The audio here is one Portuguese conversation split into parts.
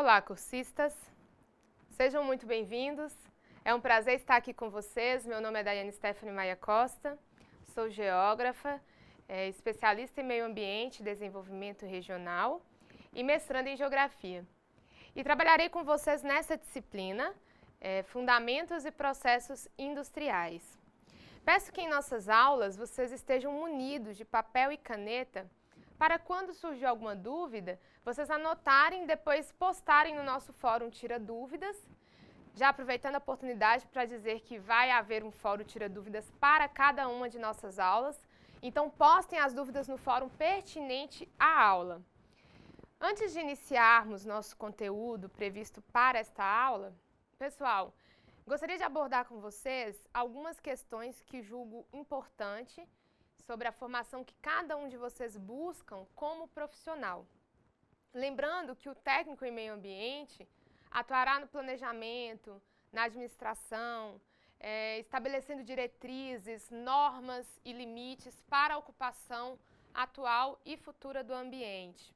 Olá, cursistas! Sejam muito bem-vindos. É um prazer estar aqui com vocês. Meu nome é Daiane Stephanie Maia Costa, sou geógrafa, especialista em meio ambiente e desenvolvimento regional e mestranda em geografia. E trabalharei com vocês nessa disciplina, Fundamentos e Processos Industriais. Peço que em nossas aulas vocês estejam munidos de papel e caneta para quando surgir alguma dúvida, vocês anotarem e depois postarem no nosso fórum Tira Dúvidas. Já aproveitando a oportunidade para dizer que vai haver um fórum Tira Dúvidas para cada uma de nossas aulas. Então postem as dúvidas no fórum pertinente à aula. Antes de iniciarmos nosso conteúdo previsto para esta aula, pessoal, gostaria de abordar com vocês algumas questões que julgo importante sobre a formação que cada um de vocês buscam como profissional. Lembrando que o técnico em meio ambiente atuará no planejamento, na administração, estabelecendo diretrizes, normas e limites para a ocupação atual e futura do ambiente.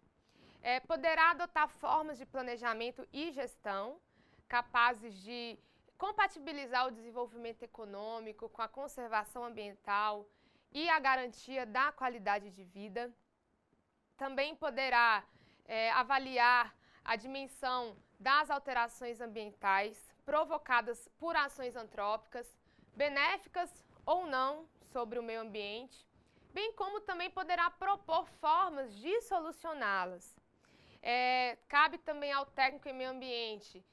Poderá adotar formas de planejamento e gestão capazes de compatibilizar o desenvolvimento econômico com a conservação ambiental e a garantia da qualidade de vida. Também poderá avaliar a dimensão das alterações ambientais provocadas por ações antrópicas, benéficas ou não sobre o meio ambiente, bem como também poderá propor formas de solucioná-las. Cabe também ao técnico em meio ambiente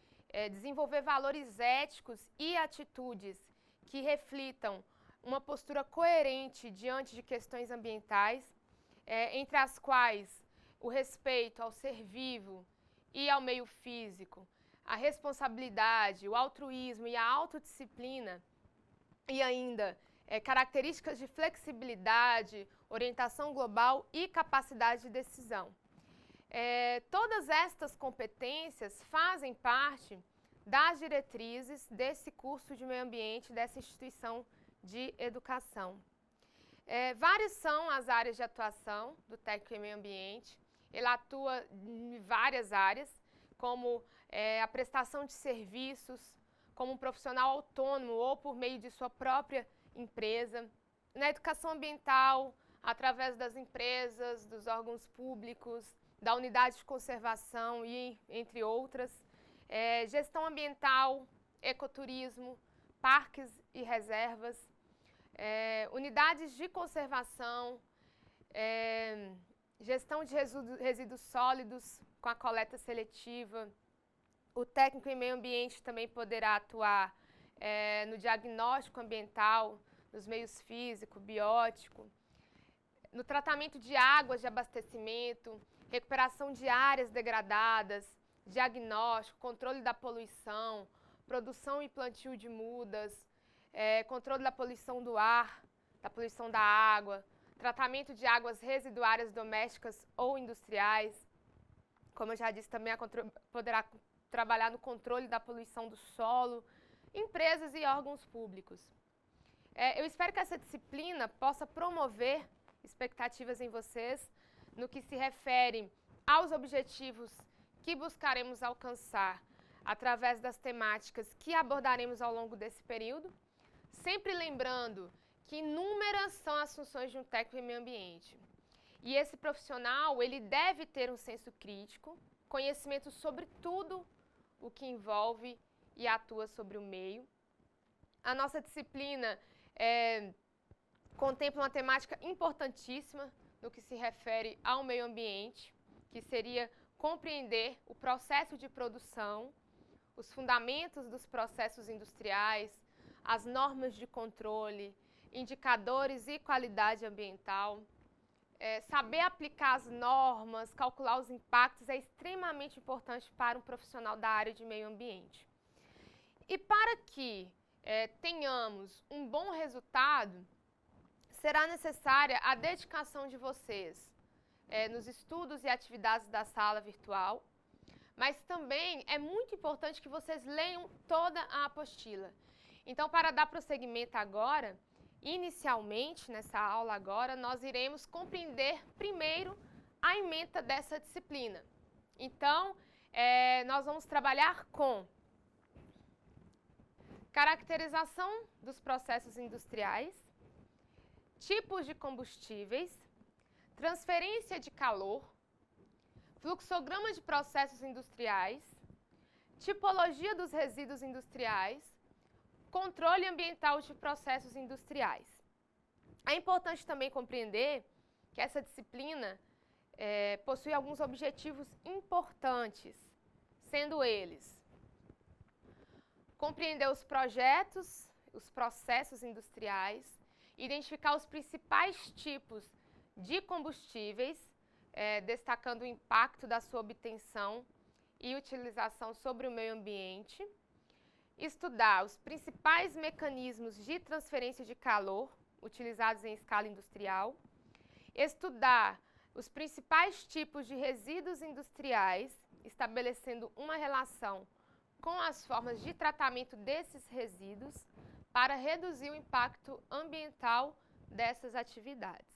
desenvolver valores éticos e atitudes que reflitam uma postura coerente diante de questões ambientais, entre as quais o respeito ao ser vivo e ao meio físico, a responsabilidade, o altruísmo e a autodisciplina, e ainda características de flexibilidade, orientação global e capacidade de decisão. Todas estas competências fazem parte das diretrizes desse curso de meio ambiente, dessa instituição de educação. Várias são as áreas de atuação do técnico em meio ambiente. Ele atua em várias áreas, como a prestação de serviços, como um profissional autônomo ou por meio de sua própria empresa, na educação ambiental, através das empresas, dos órgãos públicos, da unidade de conservação e entre outras, gestão ambiental, ecoturismo, parques e reservas, unidades de conservação, gestão de resíduos sólidos com a coleta seletiva. O técnico em meio ambiente também poderá atuar no diagnóstico ambiental, nos meios físico, biótico, no tratamento de águas de abastecimento, recuperação de áreas degradadas, diagnóstico, controle da poluição, produção e plantio de mudas, controle da poluição do ar, da poluição da água, tratamento de águas residuárias domésticas ou industriais. Como eu já disse, também poderá trabalhar no controle da poluição do solo, empresas e órgãos públicos. Eu espero que essa disciplina possa promover expectativas em vocês no que se refere aos objetivos que buscaremos alcançar através das temáticas que abordaremos ao longo desse período, sempre lembrando que inúmeras são as funções de um técnico em meio ambiente. E esse profissional, ele deve ter um senso crítico, conhecimento sobre tudo o que envolve e atua sobre o meio. A nossa disciplina contempla uma temática importantíssima no que se refere ao meio ambiente, que seria compreender o processo de produção, os fundamentos dos processos industriais, as normas de controle, indicadores e qualidade ambiental. Saber aplicar as normas, calcular os impactos é extremamente importante para um profissional da área de meio ambiente. E para que tenhamos um bom resultado, será necessária a dedicação de vocês nos estudos e atividades da sala virtual, mas também é muito importante que vocês leiam toda a apostila. Então, para dar prosseguimento agora, inicialmente, nessa aula agora, nós iremos compreender primeiro a ementa dessa disciplina. Então, nós vamos trabalhar com caracterização dos processos industriais, tipos de combustíveis, transferência de calor, fluxograma de processos industriais, tipologia dos resíduos industriais, controle ambiental de processos industriais. É importante também compreender que essa disciplina possui alguns objetivos importantes, sendo eles compreender os projetos, os processos industriais, identificar os principais tipos de combustíveis, destacando o impacto da sua obtenção e utilização sobre o meio ambiente, estudar os principais mecanismos de transferência de calor utilizados em escala industrial, estudar os principais tipos de resíduos industriais, estabelecendo uma relação com as formas de tratamento desses resíduos para reduzir o impacto ambiental dessas atividades.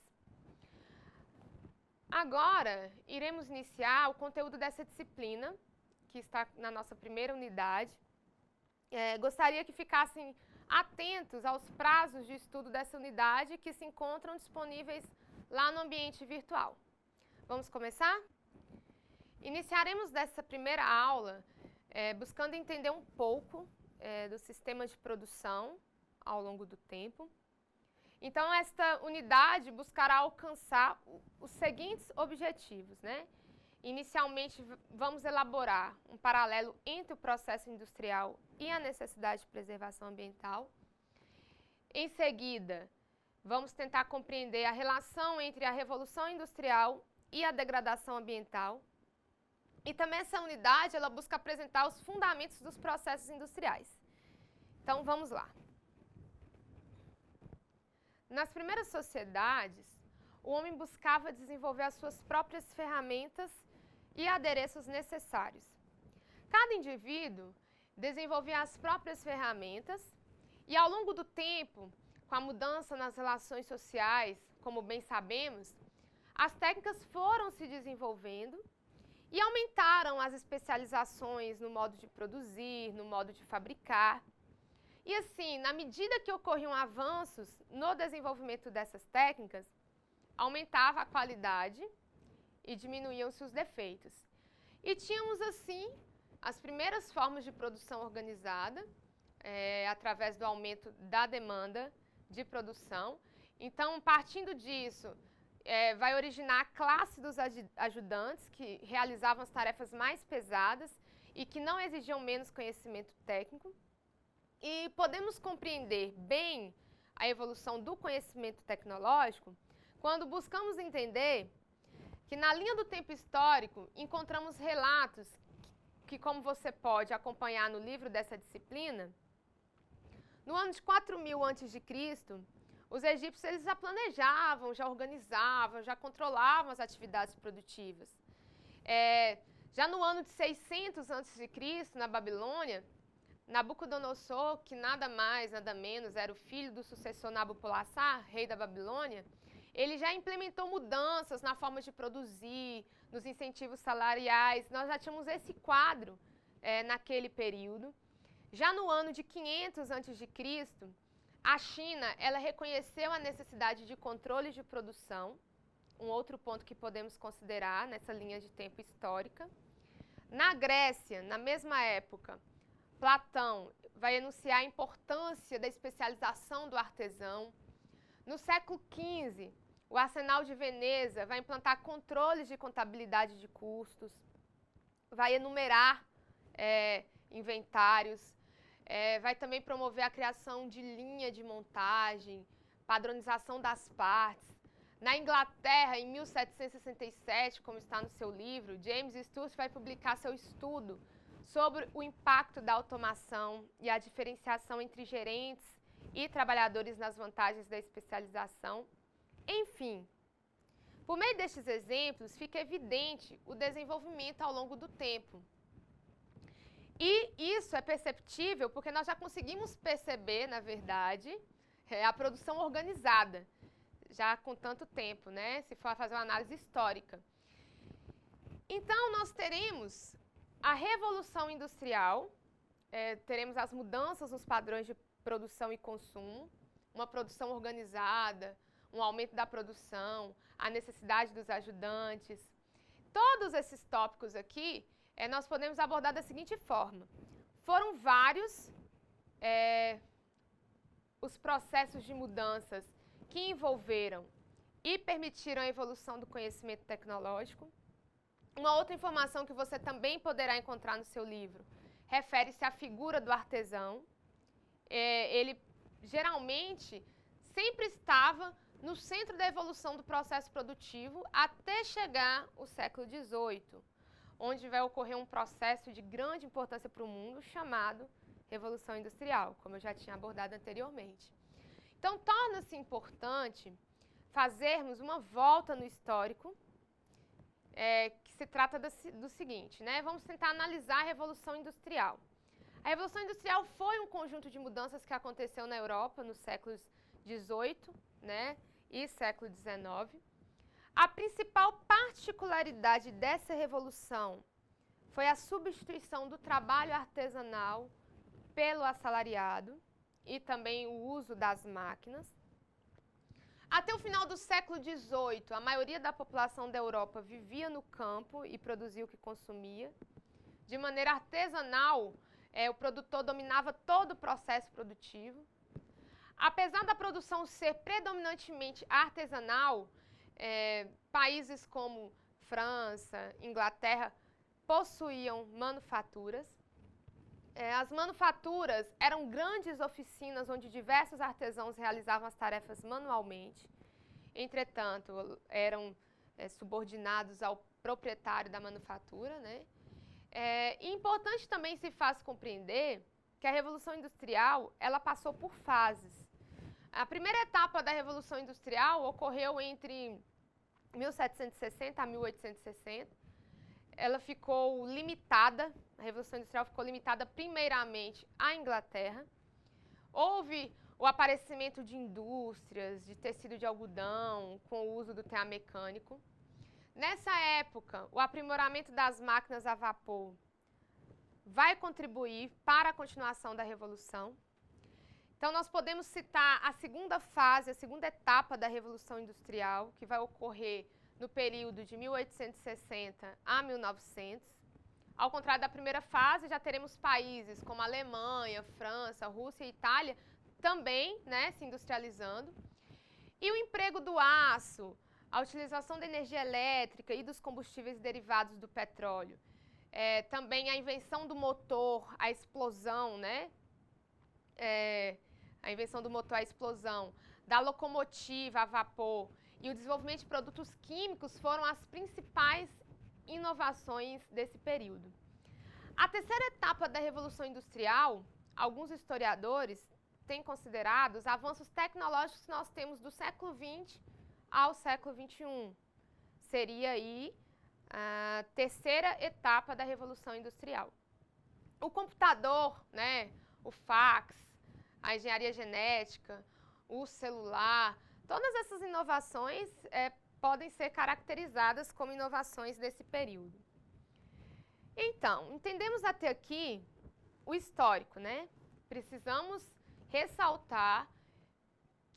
Agora, iremos iniciar o conteúdo dessa disciplina, que está na nossa primeira unidade. Gostaria que ficassem atentos aos prazos de estudo dessa unidade que se encontram disponíveis lá no ambiente virtual. Vamos começar? Iniciaremos dessa primeira aula buscando entender um pouco do sistema de produção ao longo do tempo. Então, esta unidade buscará alcançar os seguintes objetivos, né? Inicialmente, vamos elaborar um paralelo entre o processo industrial e a necessidade de preservação ambiental. Em seguida, vamos tentar compreender a relação entre a revolução industrial e a degradação ambiental. E também essa unidade, ela busca apresentar os fundamentos dos processos industriais. Então, vamos lá. Nas primeiras sociedades, o homem buscava desenvolver as suas próprias ferramentas e adereços necessários. Cada indivíduo desenvolvia as próprias ferramentas e, ao longo do tempo, com a mudança nas relações sociais, como bem sabemos, as técnicas foram se desenvolvendo e aumentaram as especializações no modo de produzir, no modo de fabricar. E assim, na medida que ocorriam avanços no desenvolvimento dessas técnicas, aumentava a qualidade e diminuíam-se os defeitos. E tínhamos, assim, as primeiras formas de produção organizada, através do aumento da demanda de produção. Então, partindo disso, vai originar a classe dos ajudantes, que realizavam as tarefas mais pesadas e que não exigiam menos conhecimento técnico. E podemos compreender bem a evolução do conhecimento tecnológico quando buscamos entender que na linha do tempo histórico encontramos relatos que, como você pode acompanhar no livro dessa disciplina, no ano de 4000 a.C., os egípcios eles já planejavam, já organizavam, já controlavam as atividades produtivas. Já no ano de 600 a.C., na Babilônia, Nabucodonosor, que nada mais, nada menos, era o filho do sucessor Nabopolassar, rei da Babilônia, ele já implementou mudanças na forma de produzir, nos incentivos salariais. Nós já tínhamos esse quadro naquele período. Já no ano de 500 a.C., a China ela reconheceu a necessidade de controle de produção, um outro ponto que podemos considerar nessa linha de tempo histórica. Na Grécia, na mesma época, Platão vai enunciar a importância da especialização do artesão. No século XV, o Arsenal de Veneza vai implantar controles de contabilidade de custos, vai enumerar inventários, vai também promover a criação de linha de montagem, padronização das partes. Na Inglaterra, em 1767, como está no seu livro, James Sturz vai publicar seu estudo sobre o impacto da automação e a diferenciação entre gerentes e trabalhadores nas vantagens da especialização. Enfim, por meio destes exemplos, fica evidente o desenvolvimento ao longo do tempo. E isso é perceptível porque nós já conseguimos perceber, na verdade, a produção organizada, já com tanto tempo, né? Se for fazer uma análise histórica. Então, nós teremos a Revolução Industrial, teremos as mudanças nos padrões de produção e consumo, uma produção organizada, um aumento da produção, a necessidade dos ajudantes. Todos esses tópicos aqui, nós podemos abordar da seguinte forma. Foram vários os processos de mudanças que envolveram e permitiram a evolução do conhecimento tecnológico. Uma outra informação que você também poderá encontrar no seu livro refere-se à figura do artesão. Ele geralmente sempre estava no centro da evolução do processo produtivo até chegar o século XVIII, onde vai ocorrer um processo de grande importância para o mundo chamado Revolução Industrial, como eu já tinha abordado anteriormente. Então, torna-se importante fazermos uma volta no histórico, que se trata do seguinte, né? Vamos tentar analisar a Revolução Industrial. A Revolução Industrial foi um conjunto de mudanças que aconteceu na Europa nos séculos XVIII, né, e século XIX. A principal particularidade dessa revolução foi a substituição do trabalho artesanal pelo assalariado e também o uso das máquinas. Até o final do século XVIII, a maioria da população da Europa vivia no campo e produzia o que consumia. De maneira artesanal, o produtor dominava todo o processo produtivo. Apesar da produção ser predominantemente artesanal, países como França, Inglaterra, possuíam manufaturas. As manufaturas eram grandes oficinas onde diversos artesãos realizavam as tarefas manualmente. Entretanto, eram subordinados ao proprietário da manufatura, né? E importante também se faz compreender que a Revolução Industrial ela passou por fases. A primeira etapa da Revolução Industrial ocorreu entre 1760 a 1860. Ela ficou limitada, a Revolução Industrial ficou limitada primeiramente à Inglaterra. Houve o aparecimento de indústrias, de tecido de algodão, com o uso do tear mecânico. Nessa época, o aprimoramento das máquinas a vapor vai contribuir para a continuação da Revolução. Então, nós podemos citar a segunda fase, a segunda etapa da Revolução Industrial, que vai ocorrer no período de 1860 a 1900. Ao contrário da primeira fase, já teremos países como Alemanha, França, Rússia e Itália também, né, se industrializando. E o emprego do aço, a utilização da energia elétrica e dos combustíveis derivados do petróleo. Também a invenção do motor, a explosão, né? A invenção do motor, a explosão, da locomotiva a vapor e o desenvolvimento de produtos químicos foram as principais inovações desse período. A terceira etapa da Revolução Industrial, alguns historiadores têm considerado os avanços tecnológicos que nós temos do século XX ao século XXI. Seria aí a terceira etapa da Revolução Industrial. O computador, né, o fax, a engenharia genética, o celular, todas essas inovações podem ser caracterizadas como inovações desse período. Então, entendemos até aqui o histórico, né? Precisamos ressaltar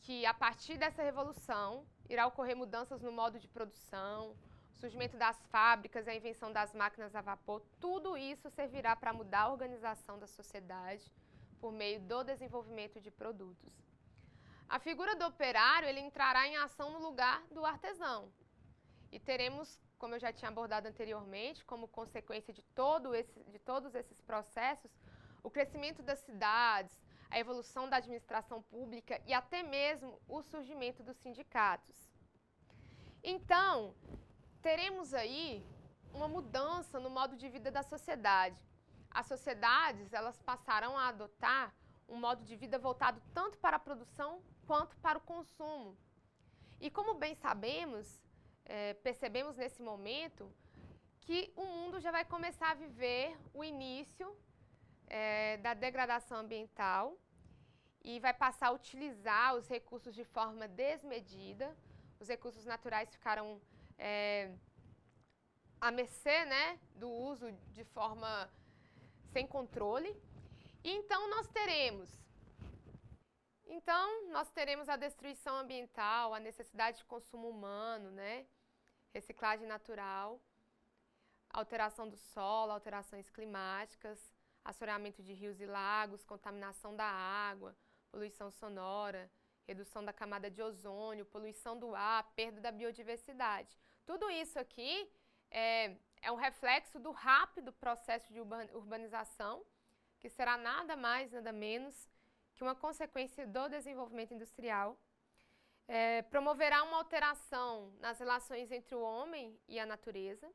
que a partir dessa revolução irá ocorrer mudanças no modo de produção, o surgimento das fábricas, a invenção das máquinas a vapor, tudo isso servirá para mudar a organização da sociedade por meio do desenvolvimento de produtos. A figura do operário, ele entrará em ação no lugar do artesão. E teremos, como eu já tinha abordado anteriormente, como consequência de todos esses processos, o crescimento das cidades, a evolução da administração pública e até mesmo o surgimento dos sindicatos. Então, teremos aí uma mudança no modo de vida da sociedade. As sociedades, elas passarão a adotar um modo de vida voltado tanto para a produção quanto para o consumo. E como bem sabemos, percebemos nesse momento que o mundo já vai começar a viver o início da degradação ambiental e vai passar a utilizar os recursos de forma desmedida. Os recursos naturais ficarão à mercê, né, do uso de forma sem controle. E então nós teremos a destruição ambiental, a necessidade de consumo humano, né, reciclagem natural, alteração do solo, alterações climáticas, assoreamento de rios e lagos, contaminação da água, poluição sonora, redução da camada de ozônio, poluição do ar, perda da biodiversidade. Tudo isso aqui é um reflexo do rápido processo de urbanização, que será nada mais, nada menos que uma consequência do desenvolvimento industrial. Promoverá uma alteração nas relações entre o homem e a natureza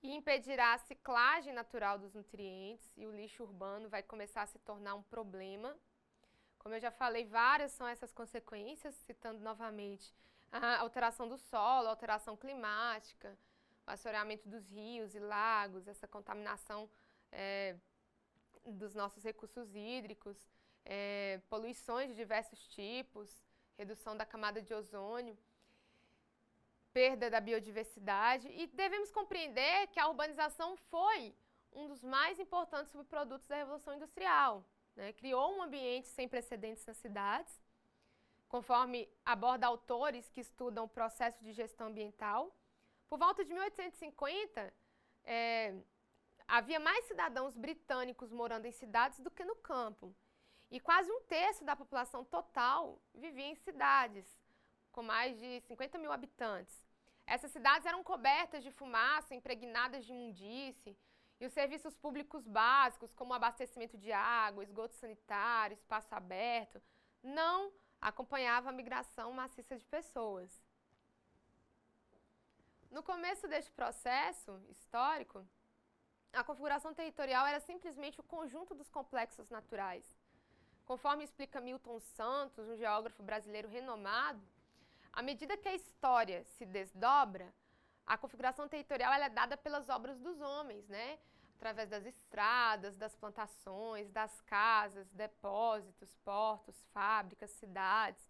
e impedirá a ciclagem natural dos nutrientes, e o lixo urbano vai começar a se tornar um problema. Como eu já falei, várias são essas consequências, citando novamente a alteração do solo, a alteração climática, o assoreamento dos rios e lagos, essa contaminação dos nossos recursos hídricos, poluições de diversos tipos, redução da camada de ozônio, perda da biodiversidade, e devemos compreender que a urbanização foi um dos mais importantes subprodutos da Revolução Industrial, né? Criou um ambiente sem precedentes nas cidades, conforme aborda autores que estudam o processo de gestão ambiental. Por volta de 1850, havia mais cidadãos britânicos morando em cidades do que no campo, e quase um terço da população total vivia em cidades, com mais de 50 mil habitantes. Essas cidades eram cobertas de fumaça, impregnadas de imundície, e os serviços públicos básicos, como abastecimento de água, esgoto sanitário, espaço aberto, não acompanhavam a migração maciça de pessoas. No começo deste processo histórico, a configuração territorial era simplesmente o conjunto dos complexos naturais. Conforme explica Milton Santos, um geógrafo brasileiro renomado, à medida que a história se desdobra, a configuração territorial ela é dada pelas obras dos homens, né? Através das estradas, das plantações, das casas, depósitos, portos, fábricas, cidades,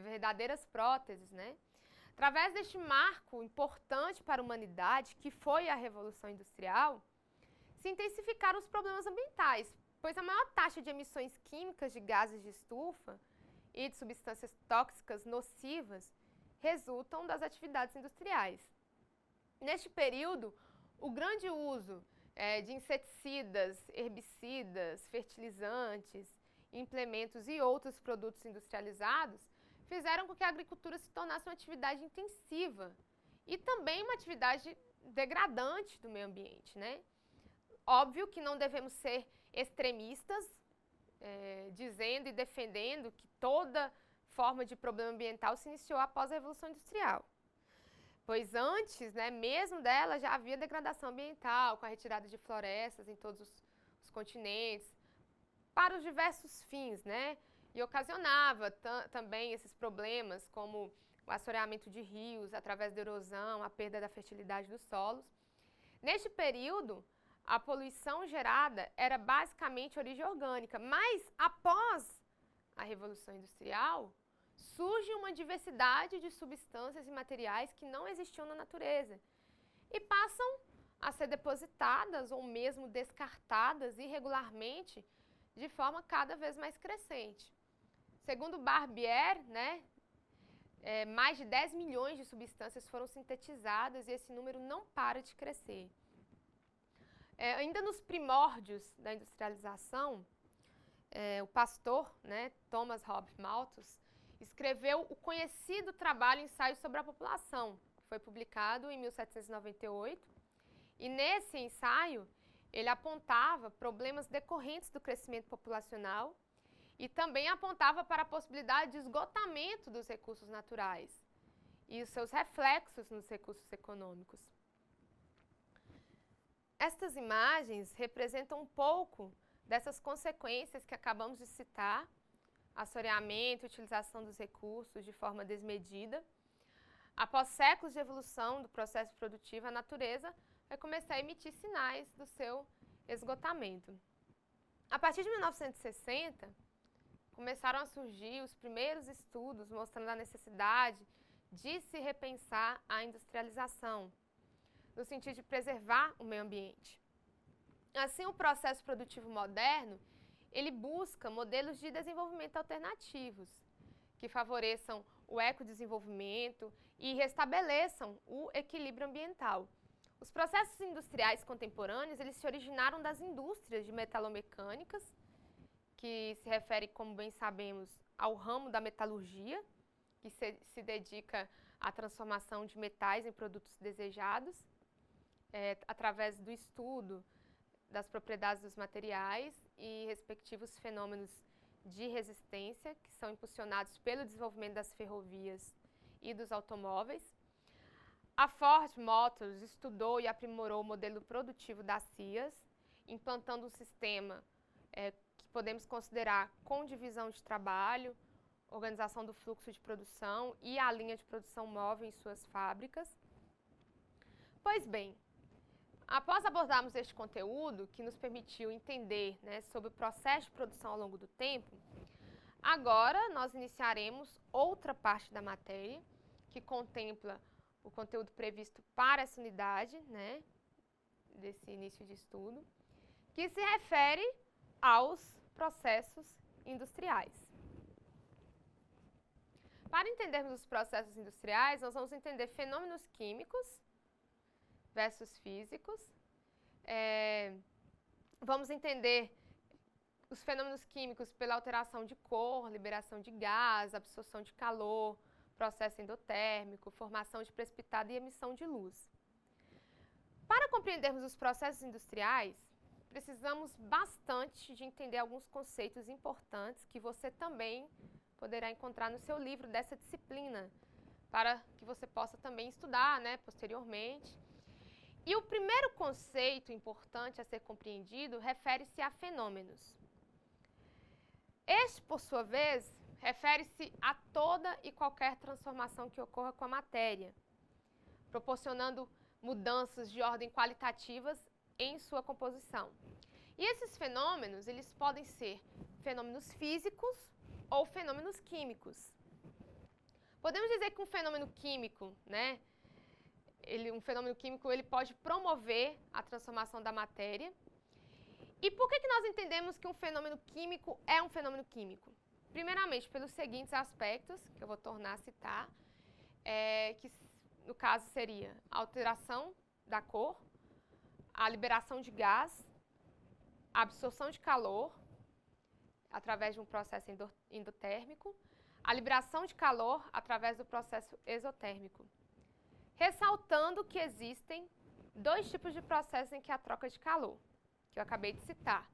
verdadeiras próteses, né? Através deste marco importante para a humanidade, que foi a Revolução Industrial, se intensificaram os problemas ambientais, pois a maior taxa de emissões químicas de gases de estufa e de substâncias tóxicas nocivas resultam das atividades industriais. Neste período, o grande uso de inseticidas, herbicidas, fertilizantes, implementos e outros produtos industrializados fizeram com que a agricultura se tornasse uma atividade intensiva e também uma atividade degradante do meio ambiente, né? Óbvio que não devemos ser extremistas, dizendo e defendendo que toda forma de problema ambiental se iniciou após a Revolução Industrial. Pois antes, né, mesmo dela, já havia degradação ambiental, com a retirada de florestas em todos os continentes, para os diversos fins, né? E ocasionava também esses problemas, como o assoreamento de rios através da erosão, a perda da fertilidade dos solos. Neste período, a poluição gerada era basicamente origem orgânica, mas após a Revolução Industrial, surge uma diversidade de substâncias e materiais que não existiam na natureza e passam a ser depositadas ou mesmo descartadas irregularmente de forma cada vez mais crescente. Segundo Barbier, né, mais de 10 milhões de substâncias foram sintetizadas e esse número não para de crescer. Ainda nos primórdios da industrialização, o pastor, né, Thomas Hobbes Malthus, escreveu o conhecido trabalho Ensaio sobre a População, que foi publicado em 1798, e nesse ensaio ele apontava problemas decorrentes do crescimento populacional e também apontava para a possibilidade de esgotamento dos recursos naturais e os seus reflexos nos recursos econômicos. Estas imagens representam um pouco dessas consequências que acabamos de citar: assoreamento e utilização dos recursos de forma desmedida. Após séculos de evolução do processo produtivo, a natureza vai começar a emitir sinais do seu esgotamento. A partir de 1960, começaram a surgir os primeiros estudos mostrando a necessidade de se repensar a industrialização. no sentido de preservar o meio ambiente. Assim, o processo produtivo moderno, ele busca modelos de desenvolvimento alternativos, que favoreçam o ecodesenvolvimento e restabeleçam o equilíbrio ambiental. Os processos industriais contemporâneos, eles se originaram das indústrias de metalomecânicas, que se refere, como bem sabemos, ao ramo da metalurgia, que se dedica à transformação de metais em produtos desejados, através do estudo das propriedades dos materiais e respectivos fenômenos de resistência, que são impulsionados pelo desenvolvimento das ferrovias e dos automóveis. A Ford Motors estudou e aprimorou o modelo produtivo das CIAs, implantando um sistema que podemos considerar com divisão de trabalho, organização do fluxo de produção e a linha de produção móvel em suas fábricas. Pois bem, após abordarmos este conteúdo, que nos permitiu entender, sobre o processo de produção ao longo do tempo, agora nós iniciaremos outra parte da matéria, que contempla o conteúdo previsto para essa unidade, desse início de estudo, que se refere aos processos industriais. Para entendermos os processos industriais, nós vamos entender fenômenos químicos versus físicos. Vamos entender os fenômenos químicos pela alteração de cor, liberação de gás, absorção de calor, processo endotérmico, formação de precipitado e emissão de luz. Para compreendermos os processos industriais, precisamos bastante de entender alguns conceitos importantes que você também poderá encontrar no seu livro dessa disciplina, para que você possa também estudar, posteriormente. E o primeiro conceito importante a ser compreendido refere-se a fenômenos. Este, por sua vez, refere-se a toda e qualquer transformação que ocorra com a matéria, proporcionando mudanças de ordem qualitativas em sua composição. E esses fenômenos, eles podem ser fenômenos físicos ou fenômenos químicos. Podemos dizer que um fenômeno químico, ele pode promover a transformação da matéria. E por que nós entendemos que um fenômeno químico é um fenômeno químico? Primeiramente, pelos seguintes aspectos, que eu vou tornar a citar, que no caso seria a alteração da cor, a liberação de gás, a absorção de calor, através de um processo endotérmico, a liberação de calor através do processo exotérmico. Ressaltando que existem dois tipos de processos em que há troca de calor, que eu acabei de citar.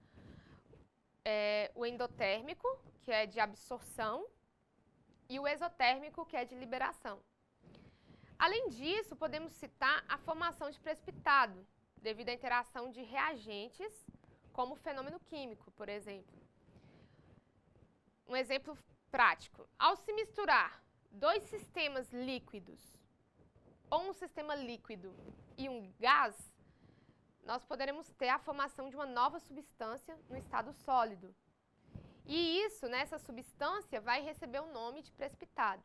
O endotérmico, que é de absorção, e o exotérmico, que é de liberação. Além disso, podemos citar a formação de precipitado, devido à interação de reagentes, como o fenômeno químico, por exemplo. Um exemplo prático. Ao se misturar dois sistemas líquidos, ou um sistema líquido e um gás, nós poderemos ter a formação de uma nova substância no estado sólido. E isso, essa substância, vai receber o nome de precipitado.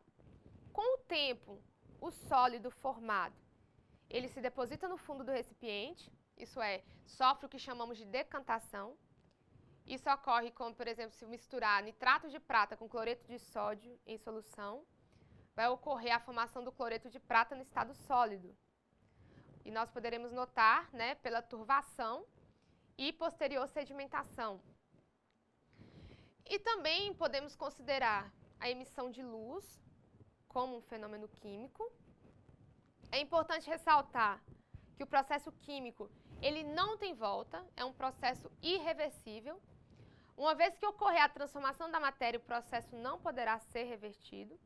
Com o tempo, o sólido formado, ele se deposita no fundo do recipiente, isso é, sofre o que chamamos de decantação. Isso ocorre como, por exemplo, se misturar nitrato de prata com cloreto de sódio em solução, vai ocorrer a formação do cloreto de prata no estado sólido. E nós poderemos notar, pela turvação e posterior sedimentação. E também podemos considerar a emissão de luz como um fenômeno químico. É importante ressaltar que o processo químico, ele não tem volta, é um processo irreversível. Uma vez que ocorrer a transformação da matéria, o processo não poderá ser revertido.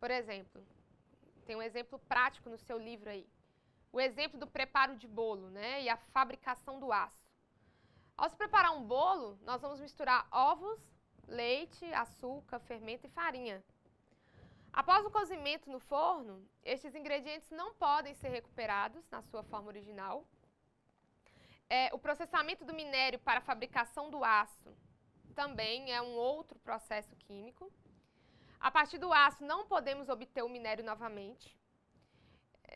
Por exemplo, tem um exemplo prático no seu livro aí. O exemplo do preparo de bolo, e a fabricação do aço. Ao se preparar um bolo, nós vamos misturar ovos, leite, açúcar, fermento e farinha. Após o cozimento no forno, estes ingredientes não podem ser recuperados na sua forma original. O processamento do minério para a fabricação do aço também é um outro processo químico. A partir do aço não podemos obter o minério novamente.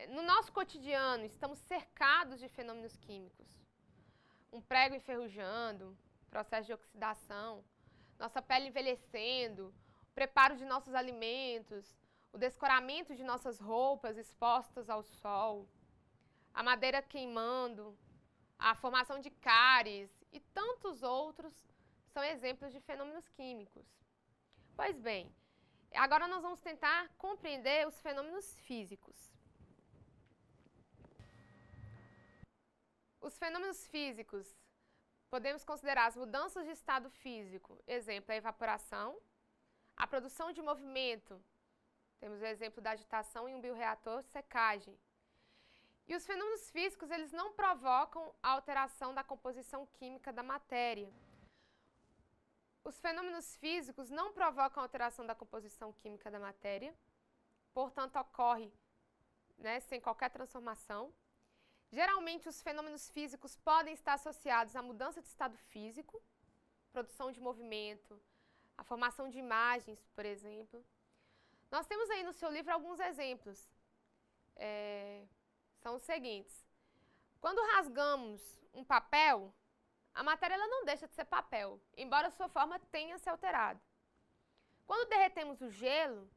no nosso cotidiano, estamos cercados de fenômenos químicos. Um prego enferrujando, processo de oxidação, nossa pele envelhecendo, o preparo de nossos alimentos, o descoramento de nossas roupas expostas ao sol, a madeira queimando, a formação de cáries e tantos outros são exemplos de fenômenos químicos. Pois bem, agora nós vamos tentar compreender os fenômenos físicos. Os fenômenos físicos, podemos considerar as mudanças de estado físico, exemplo, a evaporação, a produção de movimento, temos o exemplo da agitação em um bioreator, secagem. E os fenômenos físicos, eles não provocam a alteração da composição química da matéria. Os fenômenos físicos não provocam a alteração da composição química da matéria, portanto, ocorre, sem qualquer transformação. Geralmente, os fenômenos físicos podem estar associados à mudança de estado físico, produção de movimento, a formação de imagens, por exemplo. Nós temos aí no seu livro alguns exemplos. São os seguintes. Quando rasgamos um papel, a matéria ela não deixa de ser papel, embora sua forma tenha se alterado. Quando derretemos o gelo,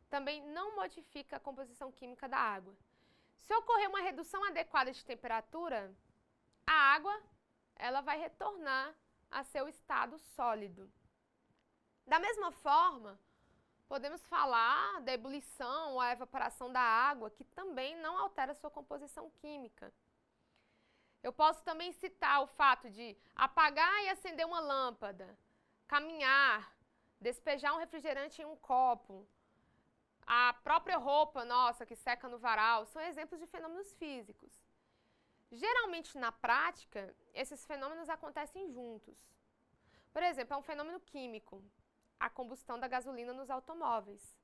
também não modifica a composição química da água. Se ocorrer uma redução adequada de temperatura, a água ela vai retornar a seu estado sólido. Da mesma forma, podemos falar da ebulição ou a evaporação da água, que também não altera sua composição química. Eu posso também citar o fato de apagar e acender uma lâmpada, caminhar, despejar um refrigerante em um copo, a própria roupa nossa que seca no varal, são exemplos de fenômenos físicos. Geralmente, na prática, esses fenômenos acontecem juntos. Por exemplo, é um fenômeno químico, a combustão da gasolina nos automóveis.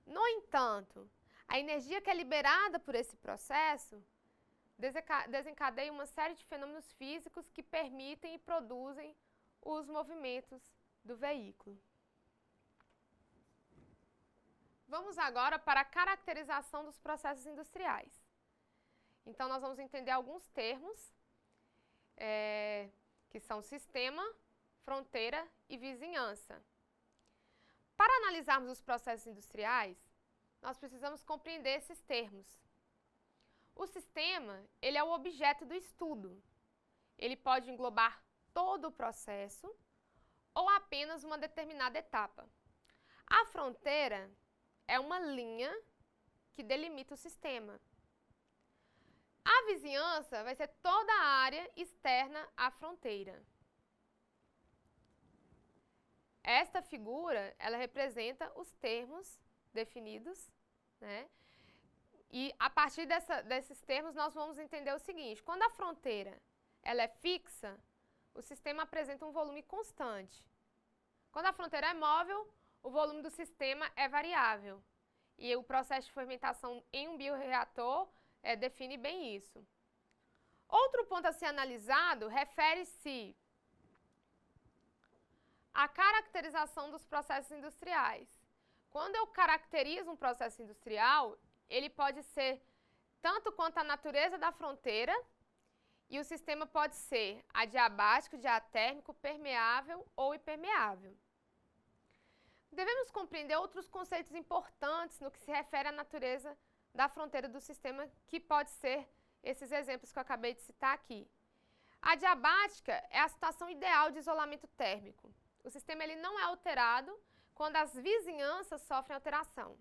No entanto, a energia que é liberada por esse processo desencadeia uma série de fenômenos físicos que permitem e produzem os movimentos do veículo. Vamos agora para a caracterização dos processos industriais. Então, nós vamos entender alguns termos, que são sistema, fronteira e vizinhança. Para analisarmos os processos industriais, nós precisamos compreender esses termos. O sistema, ele é o objeto do estudo. Ele pode englobar todo o processo ou apenas uma determinada etapa. A fronteira é uma linha que delimita o sistema. A vizinhança vai ser toda a área externa à fronteira. Esta figura, ela representa os termos definidos, E a partir desses termos nós vamos entender o seguinte: quando a fronteira ela é fixa, o sistema apresenta um volume constante. Quando a fronteira é móvel, o volume do sistema é variável. E o processo de fermentação em um bioreator define bem isso. Outro ponto a ser analisado refere-se à caracterização dos processos industriais. Quando eu caracterizo um processo industrial, ele pode ser tanto quanto a natureza da fronteira, e o sistema pode ser adiabático, diatérmico, permeável ou impermeável. Devemos compreender outros conceitos importantes no que se refere à natureza da fronteira do sistema, que pode ser esses exemplos que eu acabei de citar aqui. A adiabática é a situação ideal de isolamento térmico. O sistema ele não é alterado quando as vizinhanças sofrem alteração.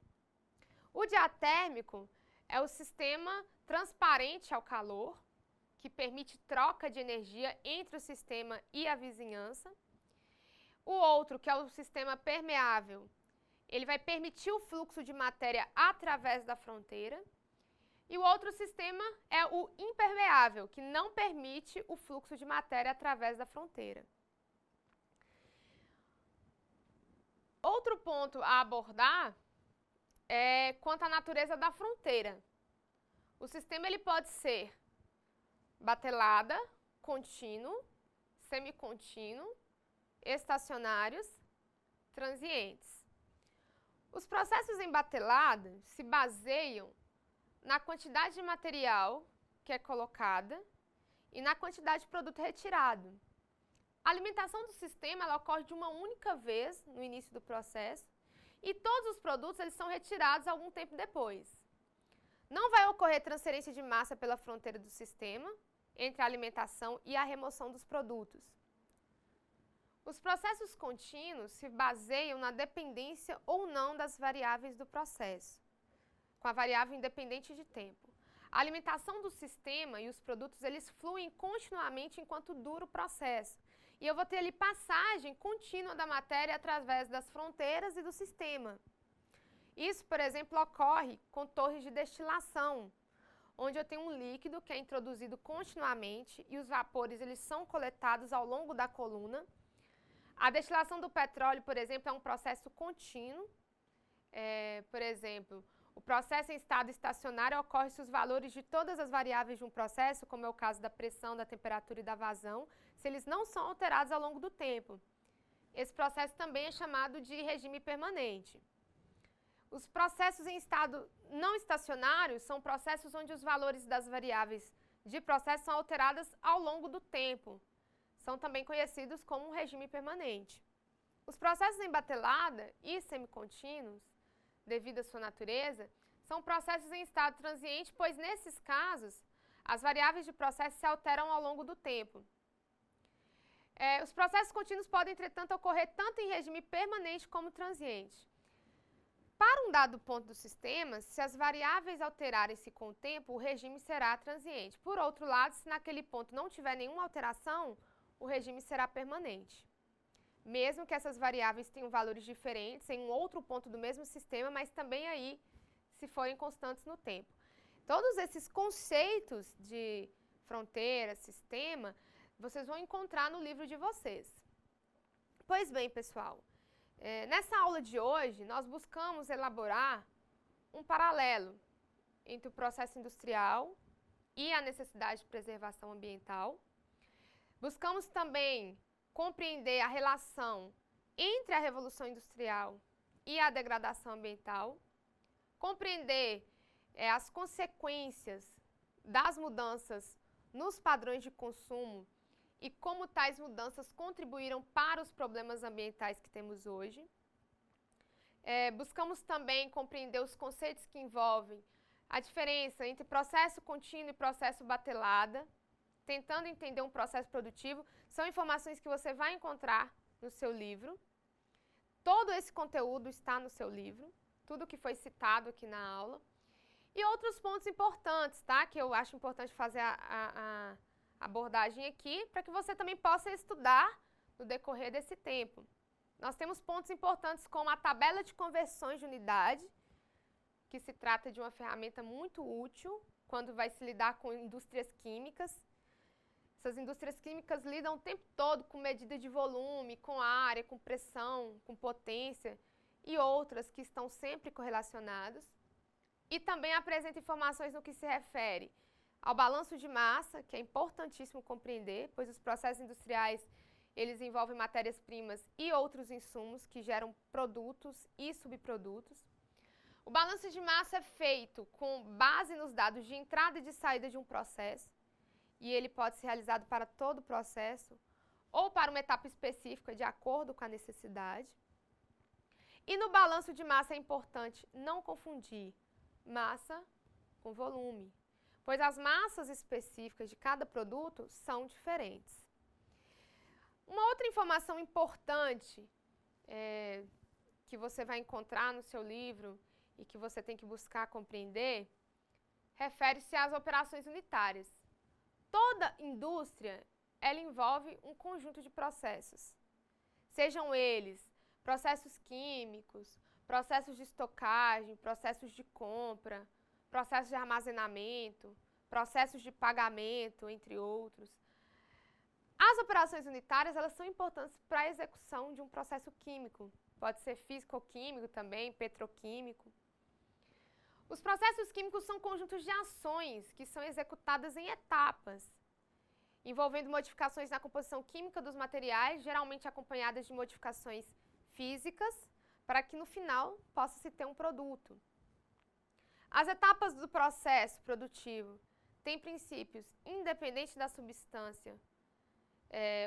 O diatérmico é o sistema transparente ao calor, que permite troca de energia entre o sistema e a vizinhança. O outro, que é o sistema permeável, ele vai permitir o fluxo de matéria através da fronteira. E o outro sistema é o impermeável, que não permite o fluxo de matéria através da fronteira. Outro ponto a abordar é quanto à natureza da fronteira. O sistema ele pode ser batelada, contínuo, semicontínuo, estacionários, transientes. Os processos em batelada se baseiam na quantidade de material que é colocada e na quantidade de produto retirado. A alimentação do sistema ela ocorre de uma única vez no início do processo e todos os produtos eles são retirados algum tempo depois. Não vai ocorrer transferência de massa pela fronteira do sistema entre a alimentação e a remoção dos produtos. Os processos contínuos se baseiam na dependência ou não das variáveis do processo, com a variável independente de tempo. A alimentação do sistema e os produtos eles fluem continuamente enquanto dura o processo. E eu vou ter ali passagem contínua da matéria através das fronteiras e do sistema. Isso, por exemplo, ocorre com torres de destilação, onde eu tenho um líquido que é introduzido continuamente e os vapores eles são coletados ao longo da coluna. A destilação do petróleo, por exemplo, é um processo contínuo. Por exemplo, o processo em estado estacionário ocorre se os valores de todas as variáveis de um processo, como é o caso da pressão, da temperatura e da vazão, se eles não são alterados ao longo do tempo. Esse processo também é chamado de regime permanente. Os processos em estado não estacionário são processos onde os valores das variáveis de processo são alteradas ao longo do tempo. São também conhecidos como regime permanente. Os processos em batelada e semicontínuos, devido à sua natureza, são processos em estado transiente, pois nesses casos, as variáveis de processo se alteram ao longo do tempo. Os processos contínuos podem, entretanto, ocorrer tanto em regime permanente como transiente. Para um dado ponto do sistema, se as variáveis alterarem-se com o tempo, o regime será transiente. Por outro lado, se naquele ponto não tiver nenhuma alteração, o regime será permanente. Mesmo que essas variáveis tenham valores diferentes em um outro ponto do mesmo sistema, mas também aí se forem constantes no tempo. Todos esses conceitos de fronteira, sistema, vocês vão encontrar no livro de vocês. Pois bem, pessoal, nessa aula de hoje, nós buscamos elaborar um paralelo entre o processo industrial e a necessidade de preservação ambiental. Buscamos também compreender a relação entre a Revolução Industrial e a degradação ambiental, compreender as consequências das mudanças nos padrões de consumo e como tais mudanças contribuíram para os problemas ambientais que temos hoje. Buscamos também compreender os conceitos que envolvem a diferença entre processo contínuo e processo batelada, tentando entender um processo produtivo. São informações que você vai encontrar no seu livro. Todo esse conteúdo está no seu livro, tudo que foi citado aqui na aula. E outros pontos importantes, tá? Que eu acho importante fazer a abordagem aqui, para que você também possa estudar no decorrer desse tempo. Nós temos pontos importantes como a tabela de conversões de unidade, que se trata de uma ferramenta muito útil quando vai se lidar com indústrias químicas. Essas indústrias químicas lidam o tempo todo com medida de volume, com área, com pressão, com potência e outras que estão sempre correlacionadas. E também apresenta informações no que se refere ao balanço de massa, que é importantíssimo compreender, pois os processos industriais eles envolvem matérias-primas e outros insumos que geram produtos e subprodutos. O balanço de massa é feito com base nos dados de entrada e de saída de um processo, e ele pode ser realizado para todo o processo ou para uma etapa específica de acordo com a necessidade. E no balanço de massa é importante não confundir massa com volume, pois as massas específicas de cada produto são diferentes. Uma outra informação importante que você vai encontrar no seu livro e que você tem que buscar compreender, refere-se às operações unitárias. Toda indústria, ela envolve um conjunto de processos, sejam eles processos químicos, processos de estocagem, processos de compra, processos de armazenamento, processos de pagamento, entre outros. As operações unitárias, elas são importantes para a execução de um processo químico, pode ser físico-químico também, petroquímico. Os processos químicos são conjuntos de ações que são executadas em etapas, envolvendo modificações na composição química dos materiais, geralmente acompanhadas de modificações físicas, para que no final possa-se ter um produto. As etapas do processo produtivo têm princípios independentes da substância,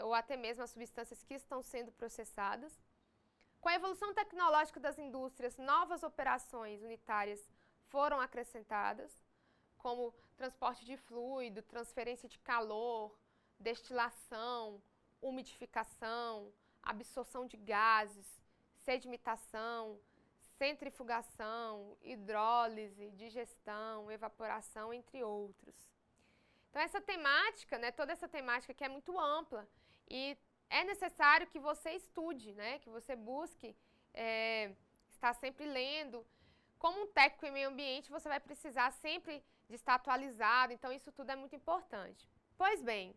ou até mesmo as substâncias que estão sendo processadas. Com a evolução tecnológica das indústrias, novas operações unitárias foram acrescentadas, como transporte de fluido, transferência de calor, destilação, umidificação, absorção de gases, sedimentação, centrifugação, hidrólise, digestão, evaporação, entre outros. Então essa temática, toda essa temática que é muito ampla e é necessário que você estude, que você busque estar sempre lendo. Como um técnico em meio ambiente, você vai precisar sempre de estar atualizado, então isso tudo é muito importante. Pois bem,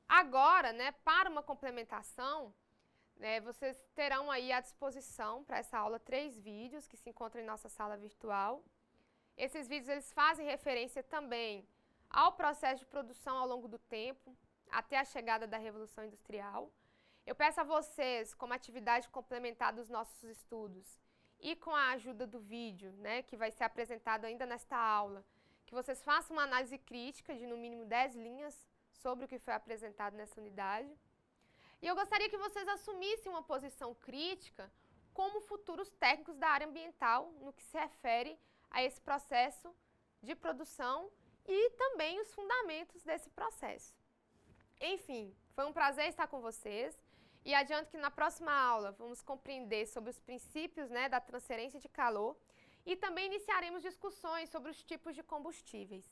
agora, para uma complementação, vocês terão aí à disposição para essa aula 3 vídeos que se encontram em nossa sala virtual. Esses vídeos eles fazem referência também ao processo de produção ao longo do tempo, até a chegada da Revolução Industrial. Eu peço a vocês, como atividade complementar dos nossos estudos e com a ajuda do vídeo, que vai ser apresentado ainda nesta aula, que vocês façam uma análise crítica de no mínimo 10 linhas sobre o que foi apresentado nessa unidade. E eu gostaria que vocês assumissem uma posição crítica como futuros técnicos da área ambiental no que se refere a esse processo de produção e também os fundamentos desse processo. Enfim, foi um prazer estar com vocês e adianto que na próxima aula vamos compreender sobre os princípios da transferência de calor e também iniciaremos discussões sobre os tipos de combustíveis.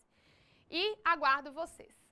E aguardo vocês!